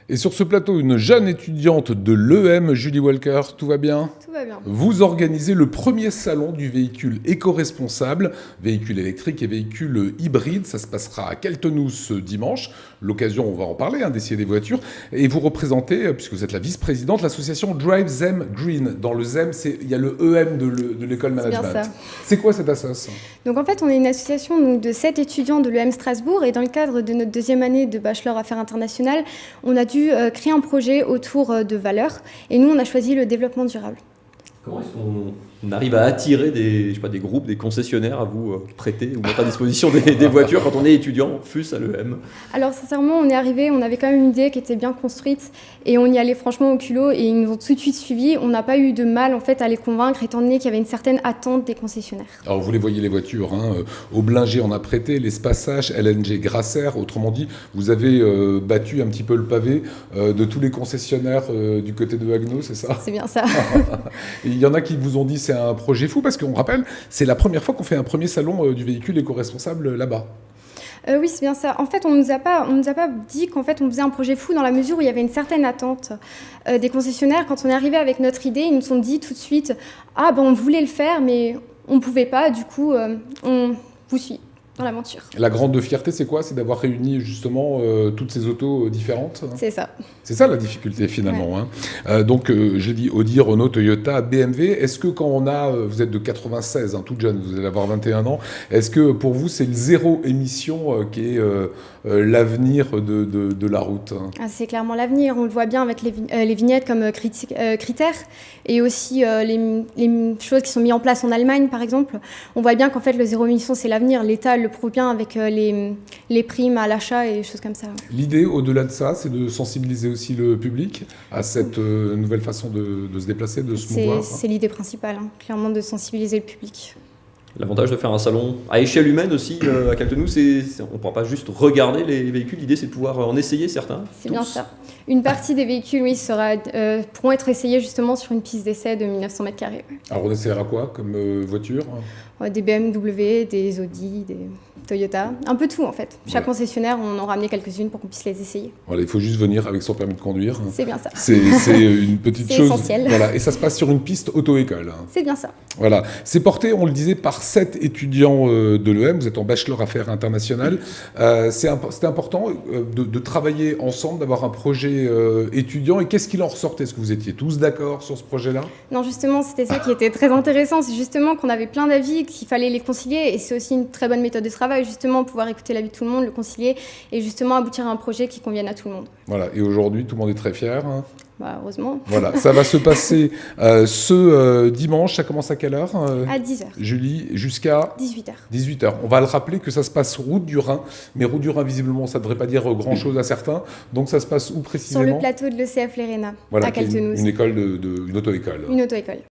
Et sur ce plateau, une jeune étudiante de l'EM, Julie Walker, tout va bien? Tout va bien. Vous organisez le premier salon du véhicule éco-responsable, véhicule électrique et véhicule hybride. Ça se passera à Queltenoux ce dimanche. L'occasion, on va en parler, d'essayer des voitures. Et vous représentez, puisque vous êtes la vice-présidente, l'association Drive Them Green. Dans le ZEM, il y a le EM de l'école management. C'est bien ça. C'est quoi cette association? Donc en fait, on est une association de 7 étudiants de l'EM Strasbourg et dans le cadre de notre deuxième année de bachelor affaires internationales, on a dû créer un projet autour de valeurs et nous, on a choisi le développement durable. Comment est-ce qu'on arrive à attirer des groupes, des concessionnaires à vous prêter ou mettre à disposition des voitures quand on est étudiant, fût-ce à l'EM? Alors sincèrement, on est arrivé, on avait quand même une idée qui était bien construite et on y allait franchement au culot et ils nous ont tout de suite suivis. On n'a pas eu de mal en fait à les convaincre étant donné qu'il y avait une certaine attente des concessionnaires. Alors vous les voyez les voitures, au Blinger on a prêté, l'Espace H, LNG Grasser, autrement dit, vous avez battu un petit peu le pavé de tous les concessionnaires du côté de Haguenau, c'est ça? C'est bien ça. Il y en a qui vous ont dit c'est un projet fou, parce qu'on rappelle, c'est la première fois qu'on fait un premier salon du véhicule éco-responsable là-bas. Oui, c'est bien ça. En fait, on nous a pas dit qu'en fait, on faisait un projet fou dans la mesure où il y avait une certaine attente des concessionnaires. Quand on est arrivé avec notre idée, ils nous ont dit tout de suite « Ah, ben on voulait le faire, mais on ne pouvait pas. Du coup, on vous suit dans l'aventure. » La grande fierté, c'est quoi? C'est d'avoir réuni justement toutes ces autos différentes. C'est ça. C'est ça la difficulté finalement. Ouais. Donc, j'ai dit Audi, Renault, Toyota, BMW. Est-ce que quand vous êtes de 96, toute jeune, vous allez avoir 21 ans, est-ce que pour vous c'est le zéro émission qui est l'avenir de la route? Ah, c'est clairement l'avenir. On le voit bien avec les vignettes comme critères et aussi les choses qui sont mises en place en Allemagne par exemple. On voit bien qu'en fait le zéro émission c'est l'avenir. L'État le prouve bien avec les primes à l'achat et des choses comme ça. L'idée au-delà de ça, c'est de sensibiliser aussi le public à cette nouvelle façon de se déplacer, de se mouvoir. C'est l'idée principale, clairement, de sensibiliser le public. L'avantage de faire un salon à échelle humaine aussi à Queltenoux, on ne pourra pas juste regarder les véhicules, l'idée c'est de pouvoir en essayer certains. C'est bien ça. Une partie des véhicules, oui, pourront être essayés justement sur une piste d'essai de 1900 m². Alors on essaiera quoi comme voiture? Des BMW, des Audi, des Toyota, un peu tout en fait. Chaque concessionnaire, on en ramené quelques-unes pour qu'on puisse les essayer. Voilà, il faut juste venir avec son permis de conduire. C'est bien ça. C'est une petite chose. C'est essentiel. Voilà, et ça se passe sur une piste auto-école. C'est bien ça. Voilà, c'est porté, on le disait, par 7 étudiants de l'EM. Vous êtes en bachelor affaires internationales. C'était important de travailler ensemble, d'avoir un projet étudiant. Et qu'est-ce qu'il en ressortait? Est-ce que vous étiez tous d'accord sur ce projet-là? Non, justement, c'était ça qui était très intéressant. C'est justement qu'on avait plein d'avis, qu'il fallait les concilier. Et c'est aussi une très bonne méthode de travail, justement, pouvoir écouter l'avis de tout le monde, le concilier et justement aboutir à un projet qui convienne à tout le monde. Voilà, et aujourd'hui, tout le monde est très fier. Bah, heureusement. Voilà, ça va se passer ce dimanche. Ça commence à quelle heure À 10h. Julie, jusqu'à 18h. 18h. On va le rappeler que ça se passe route du Rhin. Mais route du Rhin, visiblement, ça ne devrait pas dire grand-chose à certains. Donc ça se passe où précisément? Sur le plateau de l'ECF Lérena, voilà, à Queltenoux. Une école une auto-école. Une auto-école.